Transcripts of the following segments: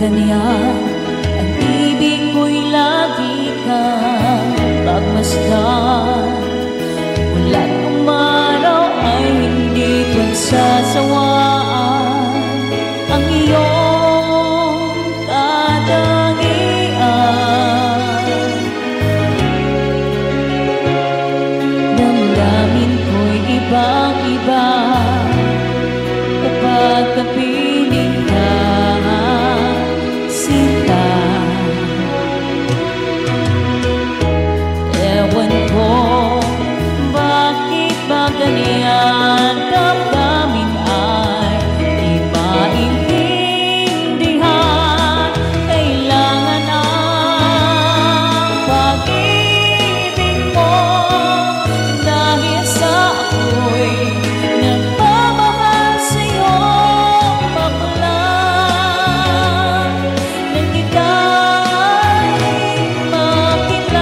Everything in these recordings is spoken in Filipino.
ganyan, ang ibig ko'y lagi kang pagmasdan. Mula't umaraw ay hindi pagsasawaan ang iyong katangian. Damdamin ko'y ibang-iba kapag kapiling ka, sinta. Ewan ko bakit ba ganyan, damdamin ay di maintindihan. Kailangan ang pag-ibig mo dahil sa ako'y nagmamahal sa'yo, bakla nang ika'y makilala.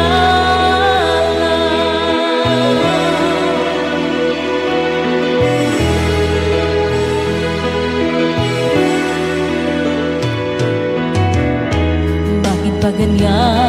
Bakit ba ganyan?